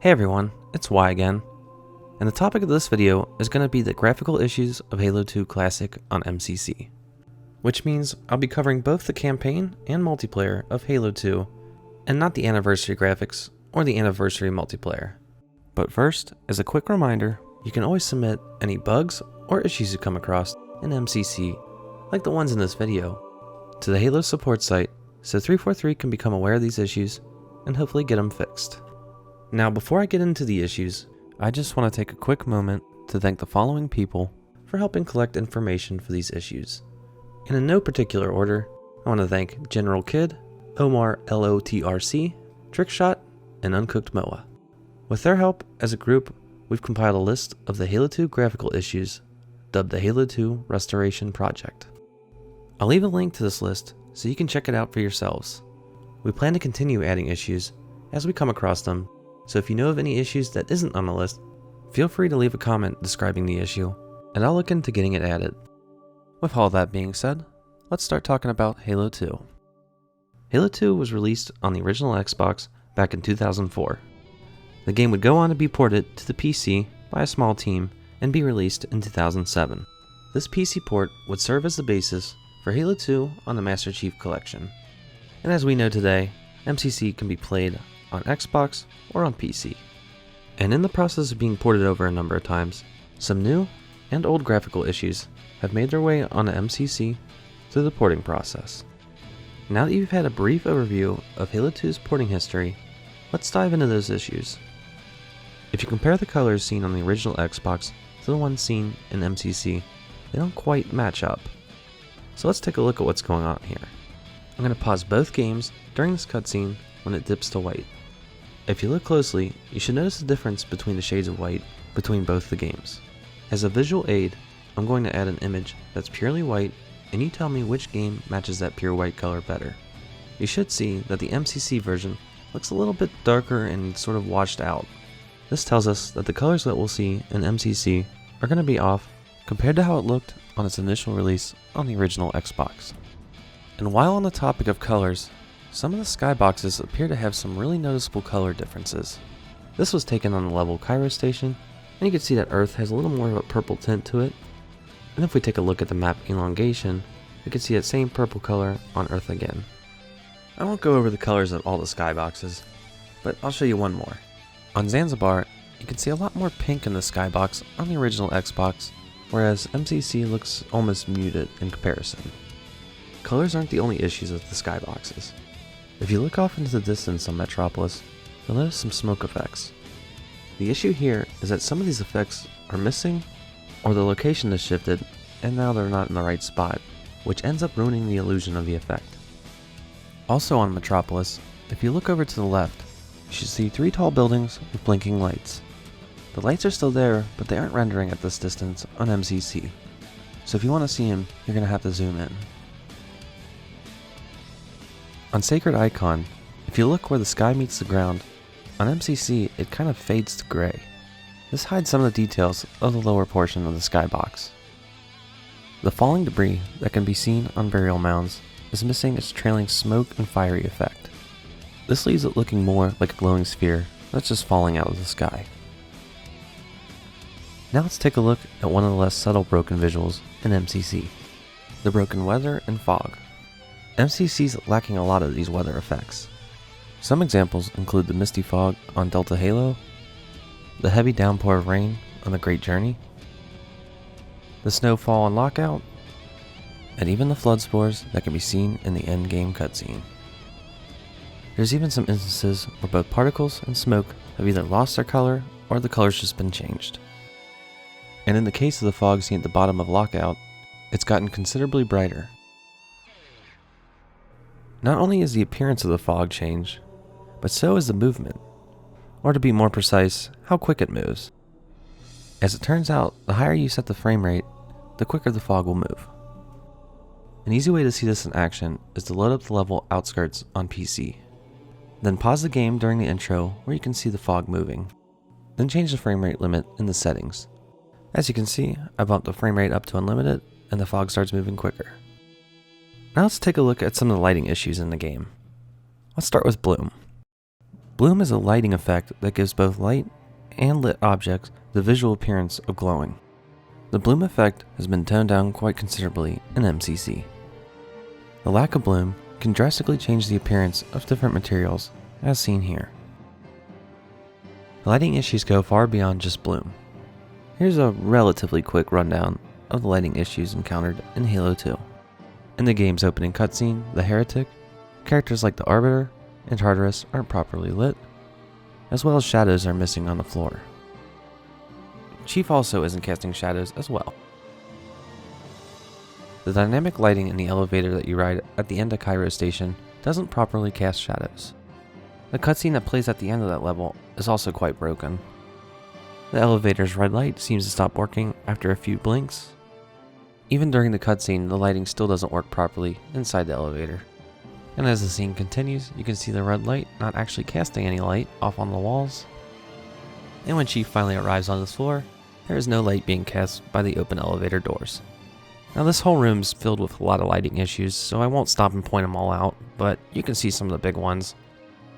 Hey everyone, it's Y again, and the topic of this video is going to be the graphical issues of Halo 2 Classic on MCC. Which means I'll be covering both the campaign and multiplayer of Halo 2, and not the anniversary graphics or the anniversary multiplayer. But first, as a quick reminder, you can always submit any bugs or issues you come across in MCC, like the ones in this video, to the Halo support site so 343 can become aware of these issues and hopefully get them fixed. Now, before I get into the issues, I just want to take a quick moment to thank the following people for helping collect information for these issues. And in no particular order, I want to thank General Kid, Omar LOTRC, Trickshot, and Uncooked Moa. With their help, as a group, we've compiled a list of the Halo 2 graphical issues, dubbed the Halo 2 Restoration Project. I'll leave a link to this list so you can check it out for yourselves. We plan to continue adding issues as we come across them, so if you know of any issues that isn't on the list, feel free to leave a comment describing the issue, and I'll look into getting it added. With all that being said, let's start talking about Halo 2. Halo 2 was released on the original Xbox back in 2004. The game would go on to be ported to the PC by a small team and be released in 2007. This PC port would serve as the basis for Halo 2 on the Master Chief Collection. And as we know today, MCC can be played on Xbox or on PC. And in the process of being ported over a number of times, some new and old graphical issues have made their way onto MCC through the porting process. Now that you've had a brief overview of Halo 2's porting history, let's dive into those issues. If you compare the colors seen on the original Xbox to the ones seen in MCC, they don't quite match up. So let's take a look at what's going on here. I'm going to pause both games during this cutscene when it dips to white. If you look closely, you should notice the difference between the shades of white between both the games. As a visual aid, I'm going to add an image that's purely white, and you tell me which game matches that pure white color better. You should see that the MCC version looks a little bit darker and sort of washed out. This tells us that the colors that we'll see in MCC are going to be off compared to how it looked on its initial release on the original Xbox. And while on the topic of colors, some of the skyboxes appear to have some really noticeable color differences. This was taken on the level Cairo station, and you can see that Earth has a little more of a purple tint to it. And if we take a look at the map elongation, we can see that same purple color on Earth again. I won't go over the colors of all the skyboxes, but I'll show you one more. On Zanzibar, you can see a lot more pink in the skybox on the original Xbox, whereas MCC looks almost muted in comparison. Colors aren't the only issues with the skyboxes. If you look off into the distance on Metropolis, you'll notice some smoke effects. The issue here is that some of these effects are missing, or the location is shifted and now they're not in the right spot, which ends up ruining the illusion of the effect. Also on Metropolis, if you look over to the left, you should see 3 tall buildings with blinking lights. The lights are still there, but they aren't rendering at this distance on MCC. So if you want to see them, you're going to have to zoom in. On Sacred Icon, if you look where the sky meets the ground, on MCC it kind of fades to gray. This hides some of the details of the lower portion of the skybox. The falling debris that can be seen on burial mounds is missing its trailing smoke and fiery effect. This leaves it looking more like a glowing sphere that's just falling out of the sky. Now let's take a look at one of the less subtle broken visuals in MCC, the broken weather and fog. MCC's lacking a lot of these weather effects. Some examples include the misty fog on Delta Halo, the heavy downpour of rain on The Great Journey, the snowfall on Lockout, and even the flood spores that can be seen in the endgame cutscene. There's even some instances where both particles and smoke have either lost their color or the color's just been changed. And in the case of the fog seen at the bottom of Lockout, it's gotten considerably brighter. Not only is the appearance of the fog changed, but so is the movement, or to be more precise, how quick it moves. As it turns out, the higher you set the frame rate, the quicker the fog will move. An easy way to see this in action is to load up the level Outskirts on PC. Then pause the game during the intro where you can see the fog moving. Then change the frame rate limit in the settings. As you can see, I bumped the frame rate up to unlimited and the fog starts moving quicker. Now let's take a look at some of the lighting issues in the game. Let's start with bloom. Bloom is a lighting effect that gives both light and lit objects the visual appearance of glowing. The bloom effect has been toned down quite considerably in MCC. The lack of bloom can drastically change the appearance of different materials, as seen here. The lighting issues go far beyond just bloom. Here's a relatively quick rundown of the lighting issues encountered in Halo 2. In the game's opening cutscene, the Heretic, characters like the Arbiter and Tartarus aren't properly lit, as well as shadows are missing on the floor. Chief also isn't casting shadows as well. The dynamic lighting in the elevator that you ride at the end of Cairo Station doesn't properly cast shadows. The cutscene that plays at the end of that level is also quite broken. The elevator's red light seems to stop working after a few blinks. Even during the cutscene, the lighting still doesn't work properly inside the elevator. And as the scene continues, you can see the red light not actually casting any light off on the walls. And when Chief finally arrives on this floor, there is no light being cast by the open elevator doors. Now this whole room's filled with a lot of lighting issues, so I won't stop and point them all out, but you can see some of the big ones,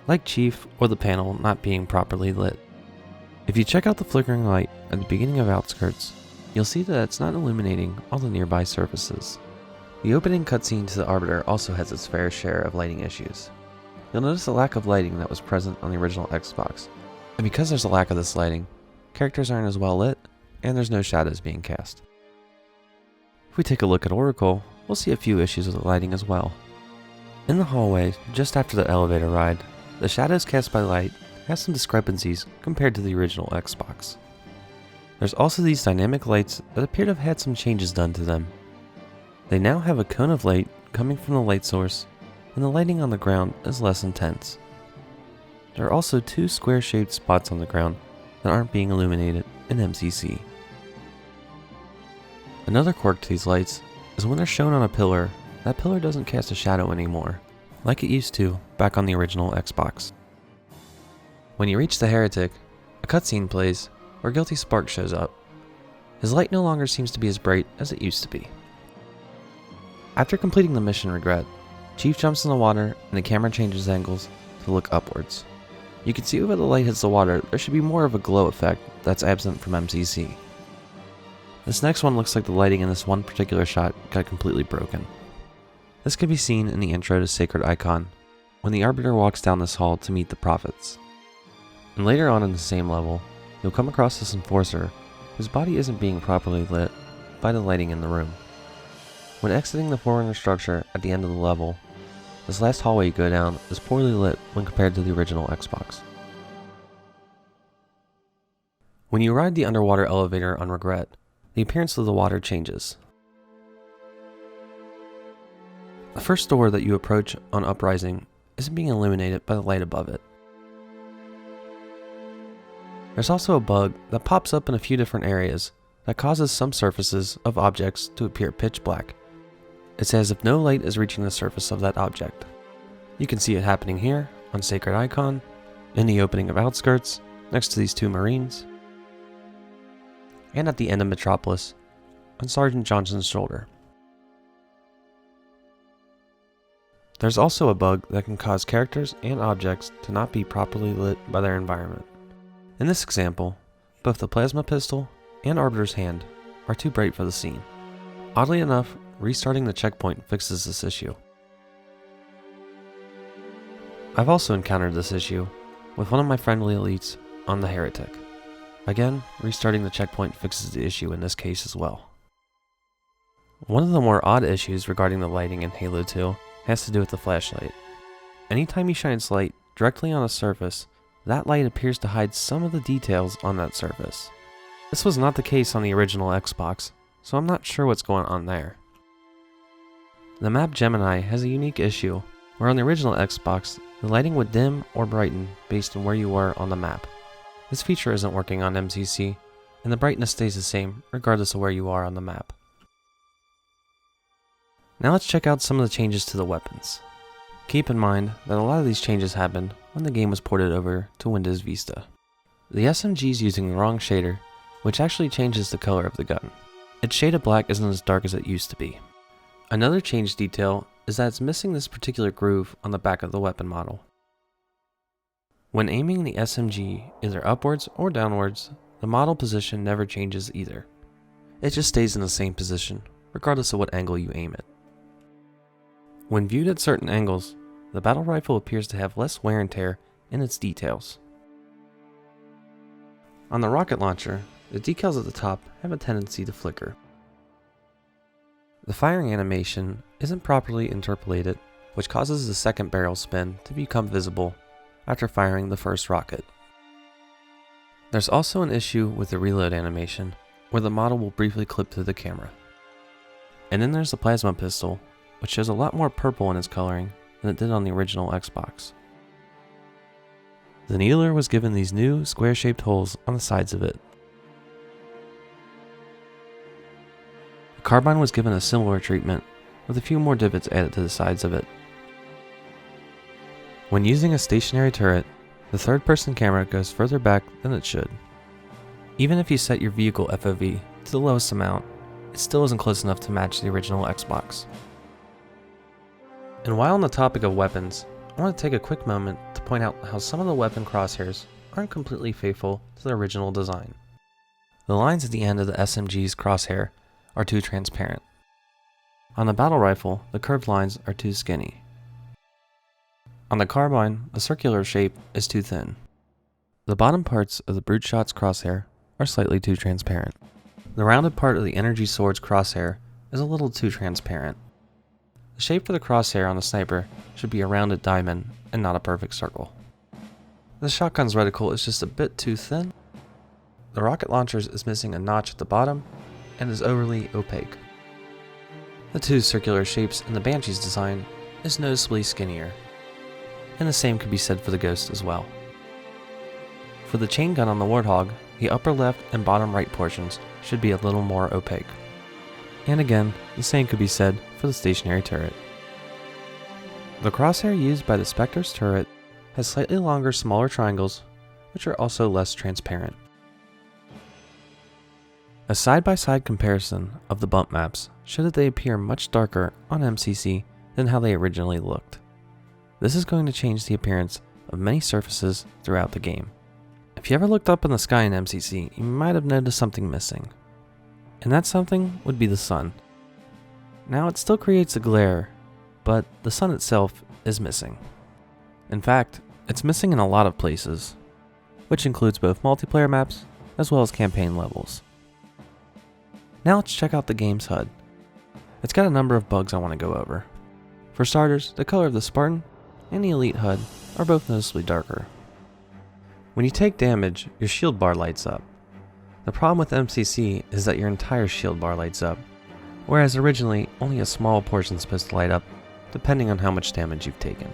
like Chief or the panel not being properly lit. If you check out the flickering light at the beginning of Outskirts, you'll see that it's not illuminating all the nearby surfaces. The opening cutscene to the Arbiter also has its fair share of lighting issues. You'll notice a lack of lighting that was present on the original Xbox, and because there's a lack of this lighting, characters aren't as well lit, and there's no shadows being cast. If we take a look at Oracle, we'll see a few issues with the lighting as well. In the hallway, just after the elevator ride, the shadows cast by light have some discrepancies compared to the original Xbox. There's also these dynamic lights that appear to have had some changes done to them. They now have a cone of light coming from the light source, and the lighting on the ground is less intense. There are also two square-shaped spots on the ground that aren't being illuminated in MCC. Another quirk to these lights is when they're shown on a pillar, that pillar doesn't cast a shadow anymore, like it used to back on the original Xbox. When you reach the Heretic, a cutscene plays where Guilty Spark shows up. His light no longer seems to be as bright as it used to be. After completing the mission Regret, Chief jumps in the water and the camera changes angles to look upwards. You can see where the light hits the water, there should be more of a glow effect that's absent from MCC. This next one looks like the lighting in this one particular shot got completely broken. This can be seen in the intro to Sacred Icon, when the Arbiter walks down this hall to meet the Prophets. And later on in the same level, you'll come across this Enforcer whose body isn't being properly lit by the lighting in the room. When exiting the Forerunner structure at the end of the level, this last hallway you go down is poorly lit when compared to the original Xbox. When you ride the underwater elevator on Regret, the appearance of the water changes. The first door that you approach on Uprising isn't being illuminated by the light above it. There's also a bug that pops up in a few different areas that causes some surfaces of objects to appear pitch black. It's as if no light is reaching the surface of that object. You can see it happening here on Sacred Icon, in the opening of Outskirts, next to these two Marines, and at the end of Metropolis, on Sergeant Johnson's shoulder. There's also a bug that can cause characters and objects to not be properly lit by their environment. In this example, both the plasma pistol and Arbiter's hand are too bright for the scene. Oddly enough, restarting the checkpoint fixes this issue. I've also encountered this issue with one of my friendly elites on the Heretic. Again, restarting the checkpoint fixes the issue in this case as well. One of the more odd issues regarding the lighting in Halo 2 has to do with the flashlight. Anytime you shine its light directly on a surface, that light appears to hide some of the details on that surface. This was not the case on the original Xbox, so I'm not sure what's going on there. The map Gemini has a unique issue, where on the original Xbox, the lighting would dim or brighten based on where you were on the map. This feature isn't working on MCC, and the brightness stays the same regardless of where you are on the map. Now let's check out some of the changes to the weapons. Keep in mind that a lot of these changes happened when the game was ported over to Windows Vista. The SMG is using the wrong shader, which actually changes the color of the gun. Its shade of black isn't as dark as it used to be. Another change detail is that it's missing this particular groove on the back of the weapon model. When aiming the SMG either upwards or downwards, the model position never changes either. It just stays in the same position, regardless of what angle you aim it. When viewed at certain angles, the battle rifle appears to have less wear and tear in its details. On the rocket launcher, the decals at the top have a tendency to flicker. The firing animation isn't properly interpolated, which causes the second barrel spin to become visible after firing the first rocket. There's also an issue with the reload animation, where the model will briefly clip through the camera. And then there's the plasma pistol, which shows a lot more purple in its coloring than it did on the original Xbox. The needler was given these new square-shaped holes on the sides of it. The carbine was given a similar treatment, with a few more divots added to the sides of it. When using a stationary turret, the third-person camera goes further back than it should. Even if you set your vehicle FOV to the lowest amount, it still isn't close enough to match the original Xbox. And while on the topic of weapons, I want to take a quick moment to point out how some of the weapon crosshairs aren't completely faithful to the original design. The lines at the end of the SMG's crosshair are too transparent. On the battle rifle, the curved lines are too skinny. On the carbine, the circular shape is too thin. The bottom parts of the Brute Shot's crosshair are slightly too transparent. The rounded part of the Energy Sword's crosshair is a little too transparent. The shape for the crosshair on the sniper should be a rounded diamond and not a perfect circle. The shotgun's reticle is just a bit too thin. The rocket launcher's is missing a notch at the bottom and is overly opaque. The two circular shapes in the Banshee's design is noticeably skinnier, and the same could be said for the Ghost as well. For the chain gun on the Warthog, the upper left and bottom right portions should be a little more opaque. And again, the same could be said for the stationary turret. The crosshair used by the Spectre's turret has slightly longer, smaller triangles, which are also less transparent. A side-by-side comparison of the bump maps showed that they appear much darker on MCC than how they originally looked. This is going to change the appearance of many surfaces throughout the game. If you ever looked up in the sky in MCC, you might have noticed something missing. And that something would be the sun. Now it still creates a glare, but the sun itself is missing. In fact, it's missing in a lot of places, which includes both multiplayer maps as well as campaign levels. Now let's check out the game's HUD. It's got a number of bugs I want to go over. For starters, the color of the Spartan and the Elite HUD are both noticeably darker. When you take damage, your shield bar lights up. The problem with MCC is that your entire shield bar lights up, whereas originally only a small portion is supposed to light up, depending on how much damage you've taken.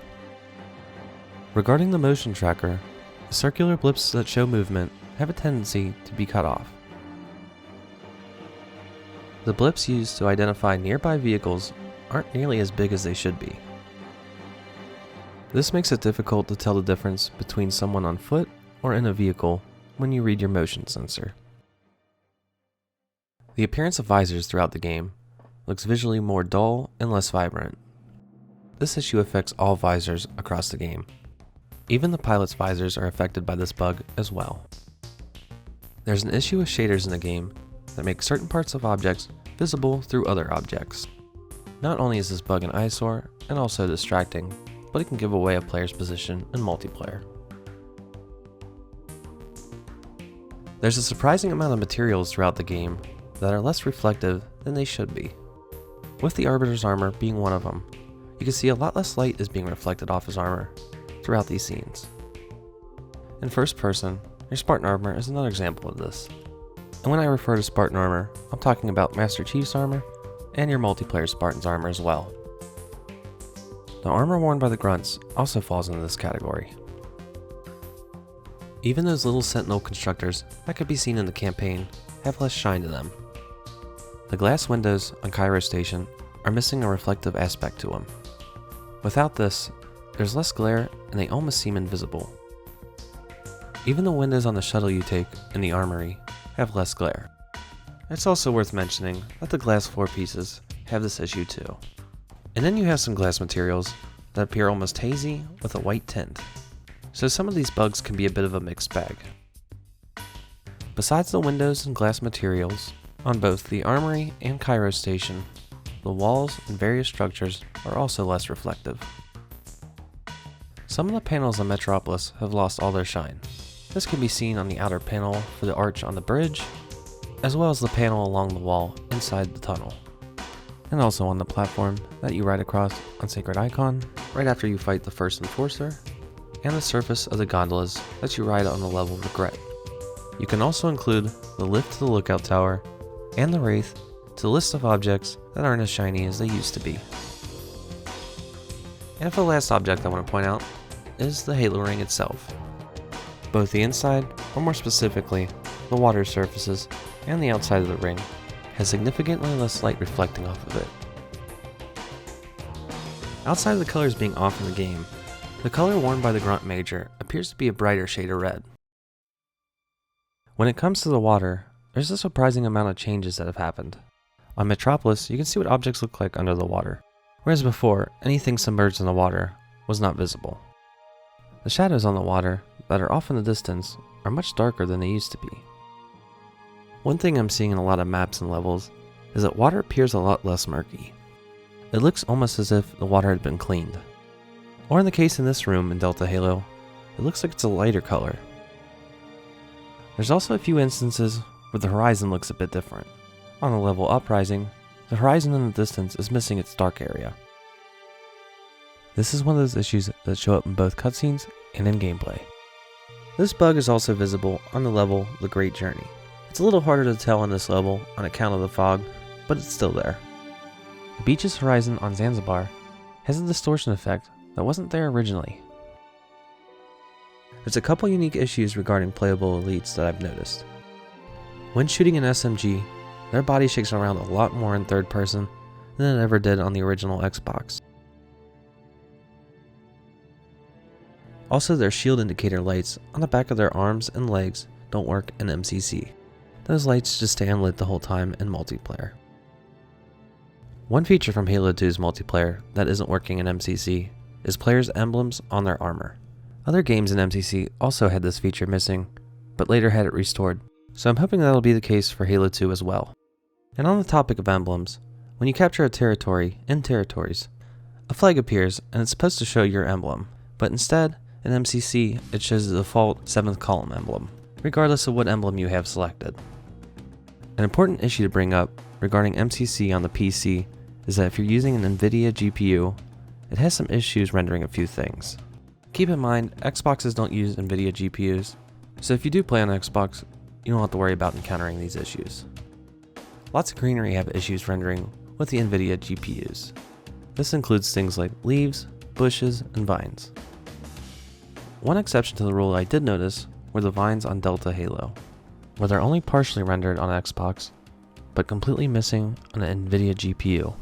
Regarding the motion tracker, the circular blips that show movement have a tendency to be cut off. The blips used to identify nearby vehicles aren't nearly as big as they should be. This makes it difficult to tell the difference between someone on foot or in a vehicle when you read your motion sensor. The appearance of visors throughout the game looks visually more dull and less vibrant. This issue affects all visors across the game. Even the pilot's visors are affected by this bug as well. There's an issue with shaders in the game that make certain parts of objects visible through other objects. Not only is this bug an eyesore and also distracting, but it can give away a player's position in multiplayer. There's a surprising amount of materials throughout the game that are less reflective than they should be. With the Arbiter's armor being one of them, you can see a lot less light is being reflected off his armor throughout these scenes. In first person, your Spartan armor is another example of this. And when I refer to Spartan armor, I'm talking about Master Chief's armor and your multiplayer Spartan's armor as well. The armor worn by the Grunts also falls into this category. Even those little sentinel constructors that could be seen in the campaign have less shine to them. The glass windows on Cairo Station are missing a reflective aspect to them. Without this, there's less glare and they almost seem invisible. Even the windows on the shuttle you take in the armory have less glare. It's also worth mentioning that the glass floor pieces have this issue too. And then you have some glass materials that appear almost hazy with a white tint. so some of these bugs can be a bit of a mixed bag. Besides the windows and glass materials, on both the Armory and Cairo Station, the walls and various structures are also less reflective. Some of the panels on Metropolis have lost all their shine. This can be seen on the outer panel for the arch on the bridge, as well as the panel along the wall inside the tunnel, and also on the platform that you ride across on Sacred Icon right after you fight the first Enforcer, and the surface of the gondolas that you ride on the level Regret. You can also include the lift to the lookout tower and the Wraith to the list of objects that aren't as shiny as they used to be. And for the last object I want to point out is the Halo ring itself. Both the inside, or more specifically, the water surfaces and the outside of the ring has significantly less light reflecting off of it. Outside of the colors being off in the game, the color worn by the Grunt Major appears to be a brighter shade of red. When it comes to the water, there's a surprising amount of changes that have happened. On Metropolis, you can see what objects look like under the water, whereas before, anything submerged in the water was not visible. The shadows on the water that are off in the distance are much darker than they used to be. One thing I'm seeing in a lot of maps and levels is that water appears a lot less murky. It looks almost as if the water had been cleaned. Or in the case in this room in Delta Halo, it looks like it's a lighter color. There's also a few instances where the horizon looks a bit different. On the level Uprising, the horizon in the distance is missing its dark area. This is one of those issues that show up in both cutscenes and in gameplay. This bug is also visible on the level The Great Journey. It's a little harder to tell on this level on account of the fog, but it's still there. The beach's horizon on Zanzibar has a distortion effect that wasn't there originally. There's a couple unique issues regarding Playable Elites that I've noticed. When shooting an SMG, their body shakes around a lot more in third person than it ever did on the original Xbox. Also, their shield indicator lights on the back of their arms and legs don't work in MCC. Those lights just stay unlit the whole time in multiplayer. One feature from Halo 2's multiplayer that isn't working in MCC is players' emblems on their armor. Other games in MCC also had this feature missing, but later had it restored, so I'm hoping that'll be the case for Halo 2 as well. And on the topic of emblems, when you capture a territory in territories, a flag appears and it's supposed to show your emblem, but instead, in MCC, it shows the default 7th column emblem, regardless of what emblem you have selected. An important issue to bring up regarding MCC on the PC is that if you're using an NVIDIA GPU, it has some issues rendering a few things. Keep in mind, Xboxes don't use NVIDIA GPUs, so if you do play on Xbox, you don't have to worry about encountering these issues. Lots of greenery have issues rendering with the NVIDIA GPUs. This includes things like leaves, bushes, and vines. One exception to the rule I did notice were the vines on Delta Halo, where they're only partially rendered on Xbox, but completely missing on an NVIDIA GPU.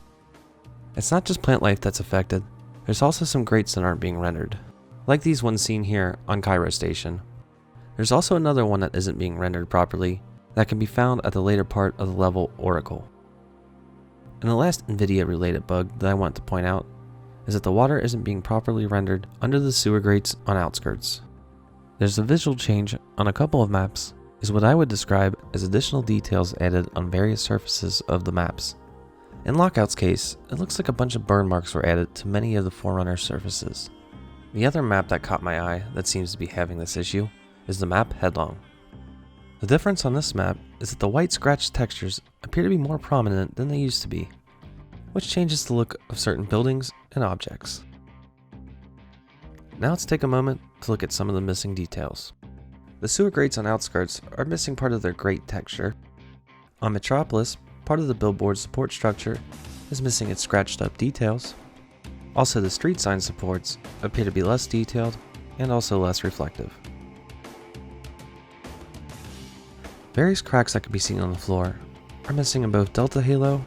It's not just plant life that's affected, there's also some grates that aren't being rendered, like these ones seen here on Cairo Station. There's also another one that isn't being rendered properly that can be found at the later part of the level Oracle. And the last NVIDIA related bug that I want to point out is that the water isn't being properly rendered under the sewer grates on Outskirts. There's a visual change on a couple of maps is what I would describe as additional details added on various surfaces of the maps. In Lockout's case, it looks like a bunch of burn marks were added to many of the Forerunner surfaces. The other map that caught my eye that seems to be having this issue is the map Headlong. The difference on this map is that the white scratch textures appear to be more prominent than they used to be, which changes the look of certain buildings and objects. Now let's take a moment to look at some of the missing details. The sewer grates on Outskirts are missing part of their grate texture. On Metropolis, part of the billboard support structure is missing its scratched up details. Also, the street sign supports appear to be less detailed and also less reflective. Various cracks that can be seen on the floor are missing in both Delta Halo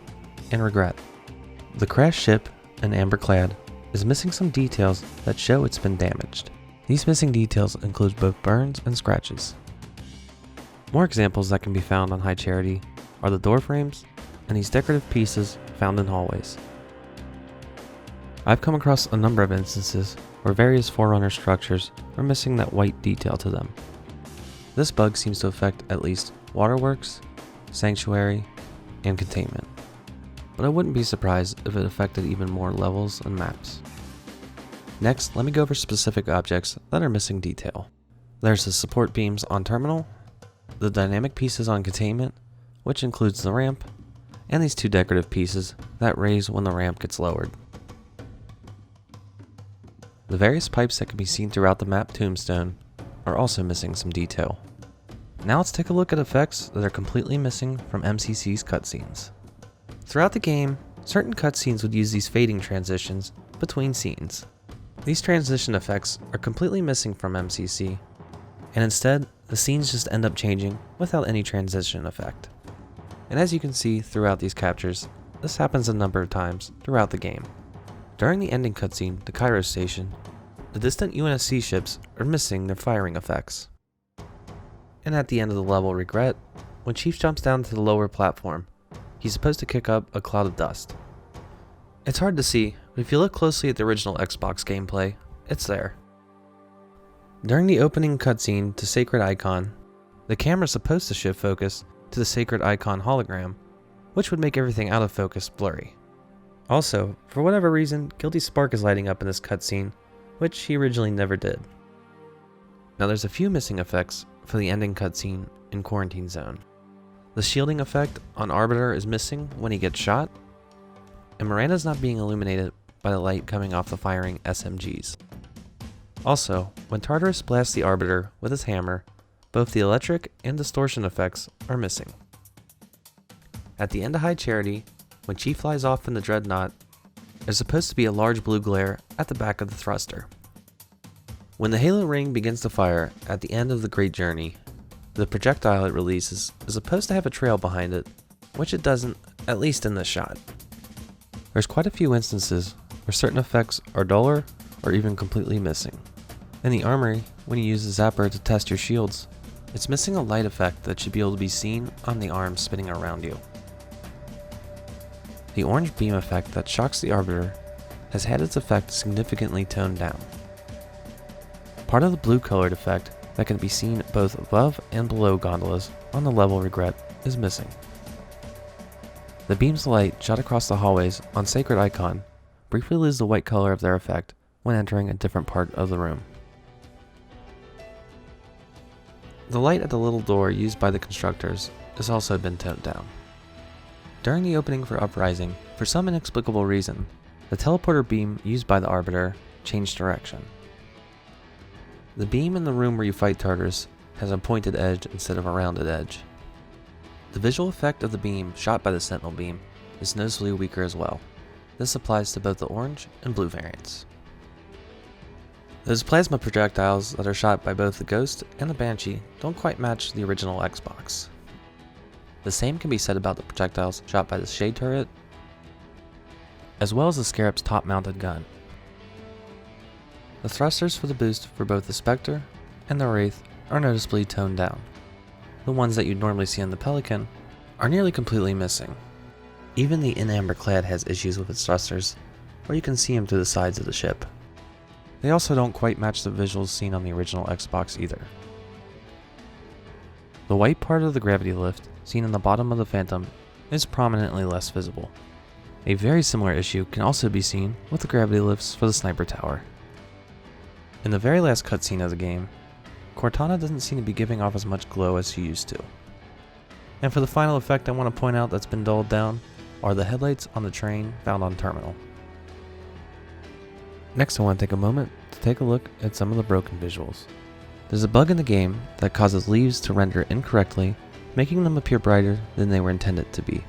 and Regret. The crashed ship, in amber clad, is missing some details that show it's been damaged. These missing details include both burns and scratches. More examples that can be found on High Charity are the door frames and these decorative pieces found in hallways. I've come across a number of instances where various Forerunner structures are missing that white detail to them. This bug seems to affect at least Waterworks, Sanctuary, and Containment, but I wouldn't be surprised if it affected even more levels and maps. Next, let me go over specific objects that are missing detail. There's the support beams on Terminal, the dynamic pieces on Containment, which includes the ramp, and these two decorative pieces that raise when the ramp gets lowered. The various pipes that can be seen throughout the map Tombstone are also missing some detail. Now let's take a look at effects that are completely missing from MCC's cutscenes. Throughout the game, certain cutscenes would use these fading transitions between scenes. These transition effects are completely missing from MCC, and instead, the scenes just end up changing without any transition effect. And as you can see throughout these captures, this happens a number of times throughout the game. During the ending cutscene to Cairo Station, the distant UNSC ships are missing their firing effects. And at the end of the level Regret, when Chief jumps down to the lower platform, he's supposed to kick up a cloud of dust. It's hard to see, but if you look closely at the original Xbox gameplay, it's there. During the opening cutscene to Sacred Icon, the camera's supposed to shift focus to the Sacred Icon hologram, which would make everything out of focus blurry. Also, for whatever reason, Guilty Spark is lighting up in this cutscene, which he originally never did. Now there's a few missing effects for the ending cutscene in Quarantine Zone. The shielding effect on Arbiter is missing when he gets shot, and Miranda's not being illuminated by the light coming off the firing SMGs. Also, when Tartarus blasts the Arbiter with his hammer, both the electric and distortion effects are missing. At the end of High Charity, when Chief flies off in the Dreadnought, there's supposed to be a large blue glare at the back of the thruster. When the Halo ring begins to fire at the end of the Great Journey, the projectile it releases is supposed to have a trail behind it, which it doesn't, at least in this shot. There's quite a few instances where certain effects are duller or even completely missing. In the armory, when you use the zapper to test your shields, it's missing a light effect that should be able to be seen on the arms spinning around you. The orange beam effect that shocks the Arbiter has had its effect significantly toned down. Part of the blue colored effect that can be seen both above and below gondolas on the level Regret is missing. The beams of light shot across the hallways on Sacred Icon briefly lose the white color of their effect when entering a different part of the room. The light at the little door used by the constructors has also been toned down. During the opening for Uprising, for some inexplicable reason, the teleporter beam used by the Arbiter changed direction. The beam in the room where you fight Tartarus has a pointed edge instead of a rounded edge. The visual effect of the beam shot by the Sentinel beam is noticeably weaker as well. This applies to both the orange and blue variants. Those plasma projectiles that are shot by both the Ghost and the Banshee don't quite match the original Xbox. The same can be said about the projectiles shot by the Shade turret, as well as the Scarab's top-mounted gun. The thrusters for the boost for both the Spectre and the Wraith are noticeably toned down. The ones that you'd normally see on the Pelican are nearly completely missing. Even the In Amber Clad has issues with its thrusters, where you can see them through the sides of the ship. They also don't quite match the visuals seen on the original Xbox either. The white part of the gravity lift, seen in the bottom of the Phantom, is prominently less visible. A very similar issue can also be seen with the gravity lifts for the Sniper Tower. In the very last cutscene of the game, Cortana doesn't seem to be giving off as much glow as she used to. And for the final effect I want to point out that's been dulled down are the headlights on the train found on Terminal. Next I want to take a moment to take a look at some of the broken visuals. There's a bug in the game that causes leaves to render incorrectly, making them appear brighter than they were intended to be.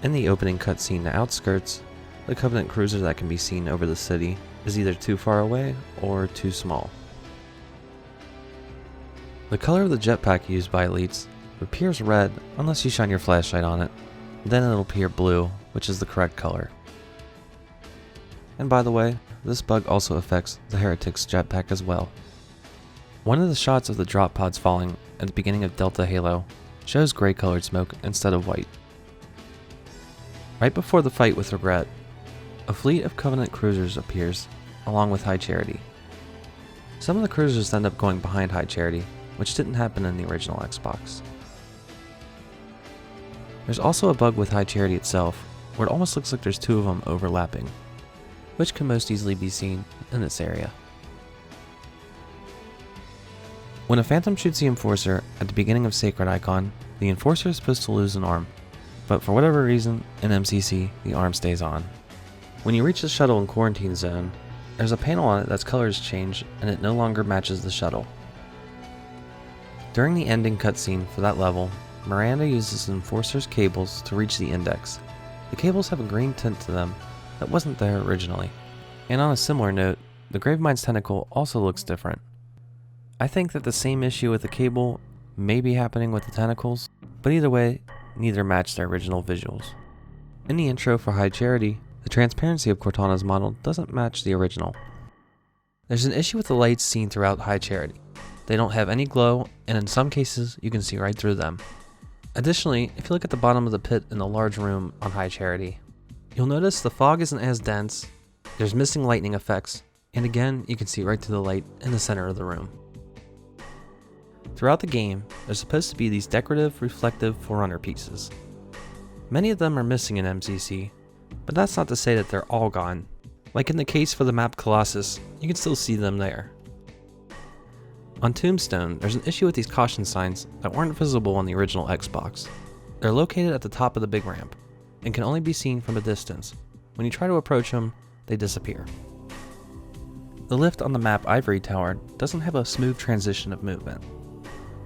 In the opening cutscene to Outskirts, the Covenant cruiser that can be seen over the city is either too far away or too small. The color of the jetpack used by Elites appears red unless you shine your flashlight on it, then it'll appear blue, which is the correct color. And by the way, this bug also affects the Heretic's jetpack as well. One of the shots of the drop pods falling at the beginning of Delta Halo shows gray colored smoke instead of white. Right before the fight with Regret, a fleet of Covenant cruisers appears along with High Charity. Some of the cruisers end up going behind High Charity, which didn't happen in the original Xbox. There's also a bug with High Charity itself, where it almost looks like there's two of them overlapping, which can most easily be seen in this area. When a Phantom shoots the Enforcer at the beginning of Sacred Icon, the Enforcer is supposed to lose an arm, but for whatever reason, in MCC, the arm stays on. When you reach the shuttle in Quarantine Zone, there's a panel on it that's colors change and it no longer matches the shuttle. During the ending cutscene for that level, Miranda uses the Enforcer's cables to reach the index. The cables have a green tint to them that wasn't there originally. And on a similar note, the Gravemind's tentacle also looks different. I think that the same issue with the cable may be happening with the tentacles, but either way, neither match their original visuals. In the intro for High Charity, the transparency of Cortana's model doesn't match the original. There's an issue with the lights seen throughout High Charity. They don't have any glow, and in some cases, you can see right through them. Additionally, if you look at the bottom of the pit in the large room on High Charity, you'll notice the fog isn't as dense, there's missing lightning effects, and again, you can see right through the light in the center of the room. Throughout the game, there's supposed to be these decorative, reflective Forerunner pieces. Many of them are missing in MCC, but that's not to say that they're all gone. Like in the case for the map Colossus, you can still see them there. On Tombstone, there's an issue with these caution signs that weren't visible on the original Xbox. They're located at the top of the big ramp, and can only be seen from a distance. When you try to approach them, they disappear. The lift on the map Ivory Tower doesn't have a smooth transition of movement.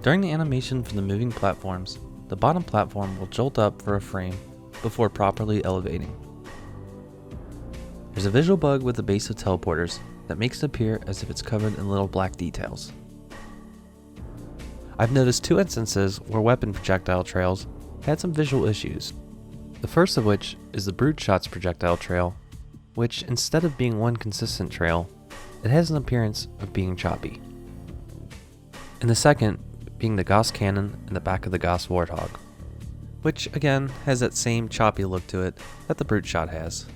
During the animation for the moving platforms, the bottom platform will jolt up for a frame before properly elevating. There's a visual bug with the base of teleporters that makes it appear as if it's covered in little black details. I've noticed two instances where weapon projectile trails had some visual issues. The first of which is the Brute Shots projectile trail, which instead of being one consistent trail, it has an appearance of being choppy. And the second being the Gauss cannon in the back of the Gauss Warthog, which again has that same choppy look to it that the Brute Shot has.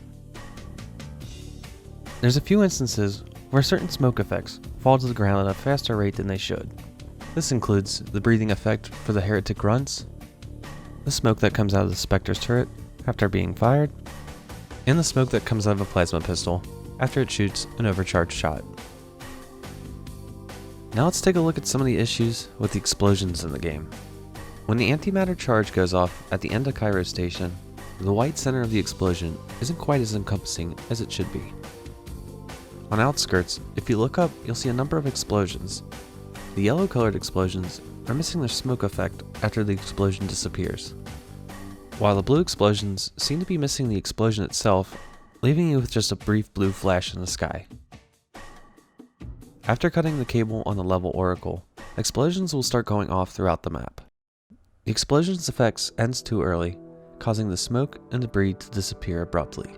There's a few instances where certain smoke effects fall to the ground at a faster rate than they should. This includes the breathing effect for the Heretic Grunts, the smoke that comes out of the Spectre's turret after being fired, and the smoke that comes out of a plasma pistol after it shoots an overcharged shot. Now let's take a look at some of the issues with the explosions in the game. When the antimatter charge goes off at the end of Cairo Station, the white center of the explosion isn't quite as encompassing as it should be. On Outskirts, if you look up, you'll see a number of explosions. The yellow colored explosions are missing their smoke effect after the explosion disappears, while the blue explosions seem to be missing the explosion itself, leaving you with just a brief blue flash in the sky. After cutting the cable on the level Oracle, explosions will start going off throughout the map. The explosion's effects ends too early, causing the smoke and debris to disappear abruptly.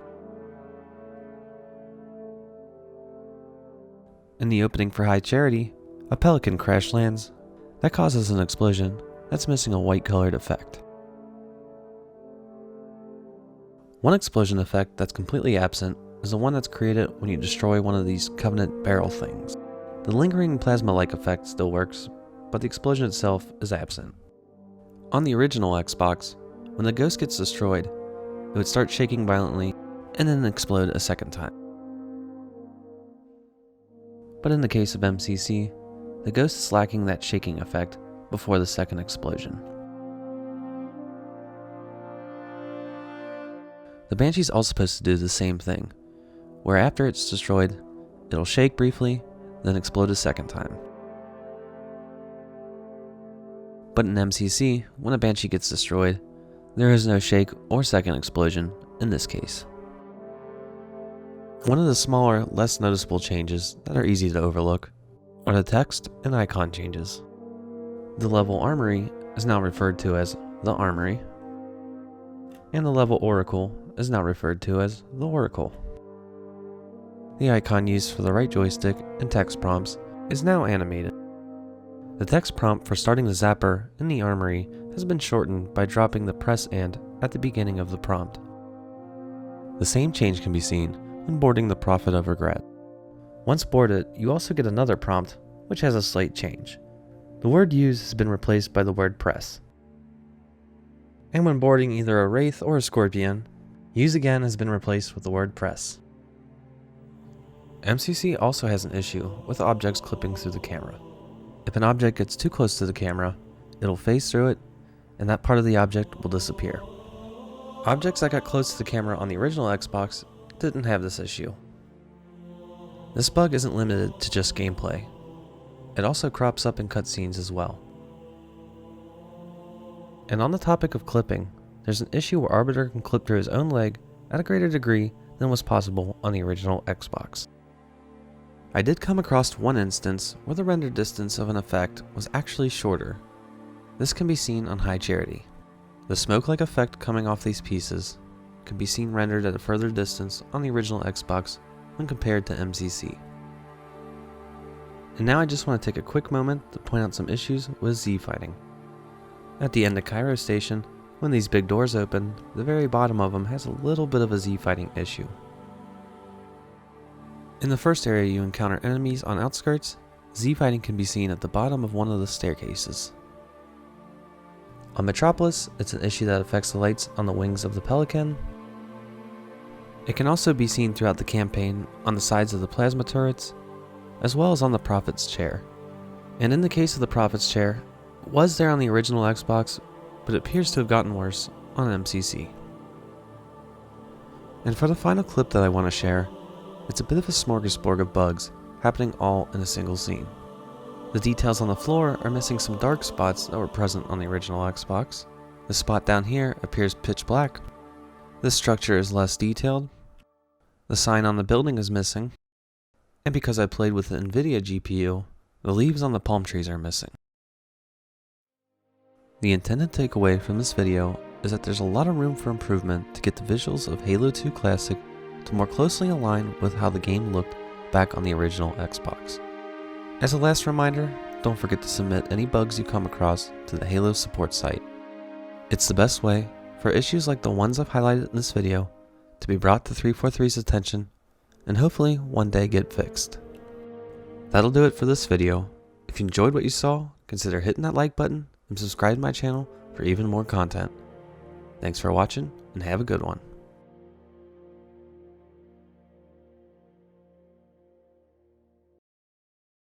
In the opening for High Charity, a pelican crash lands. That causes an explosion that's missing a white colored effect. One explosion effect that's completely absent is the one that's created when you destroy one of these Covenant barrel things. The lingering plasma-like effect still works, but the explosion itself is absent. On the original Xbox, when the ghost gets destroyed, it would start shaking violently and then explode a second time. But in the case of MCC, the ghost is lacking that shaking effect before the second explosion. The Banshee's also supposed to do the same thing, where after it's destroyed, it'll shake briefly, then explode a second time. But in MCC, when a Banshee gets destroyed, there is no shake or second explosion in this case. One of the smaller, less noticeable changes that are easy to overlook are the text and icon changes. The level Armory is now referred to as the Armory, and the level Oracle is now referred to as the Oracle. The icon used for the right joystick and text prompts is now animated. The text prompt for starting the zapper in the Armory has been shortened by dropping the press and at the beginning of the prompt. The same change can be seen when boarding the Prophet of Regret. Once boarded, you also get another prompt, which has a slight change. The word use has been replaced by the word press. And when boarding either a Wraith or a Scorpion, use again has been replaced with the word press. MCC also has an issue with objects clipping through the camera. If an object gets too close to the camera, it'll phase through it, and that part of the object will disappear. Objects that got close to the camera on the original Xbox didn't have this issue. This bug isn't limited to just gameplay. It also crops up in cutscenes as well. And on the topic of clipping, there's an issue where Arbiter can clip through his own leg at a greater degree than was possible on the original Xbox. I did come across one instance where the render distance of an effect was actually shorter. This can be seen on High Charity. The smoke-like effect coming off these pieces can be seen rendered at a further distance on the original Xbox when compared to MCC. And now I just want to take a quick moment to point out some issues with Z-fighting. At the end of Cairo Station, when these big doors open, the very bottom of them has a little bit of a Z-fighting issue. In the first area you encounter enemies on outskirts, Z-fighting can be seen at the bottom of one of the staircases. On Metropolis, it's an issue that affects the lights on the wings of the Pelican. It can also be seen throughout the campaign on the sides of the plasma turrets, as well as on the Prophet's Chair. And in the case of the Prophet's Chair, it was there on the original Xbox, but it appears to have gotten worse on MCC. And for the final clip that I want to share, it's a bit of a smorgasbord of bugs happening all in a single scene. The details on the floor are missing some dark spots that were present on the original Xbox. The spot down here appears pitch black. This structure is less detailed. The sign on the building is missing. And because I played with the NVIDIA GPU, the leaves on the palm trees are missing. The intended takeaway from this video is that there's a lot of room for improvement to get the visuals of Halo 2 Classic to more closely align with how the game looked back on the original Xbox. As a last reminder, don't forget to submit any bugs you come across to the Halo support site. It's the best way for issues like the ones I've highlighted in this video to be brought to 343's attention and hopefully one day get fixed. That'll do it for this video. If you enjoyed what you saw, consider hitting that like button and subscribe to my channel for even more content. Thanks for watching and have a good one.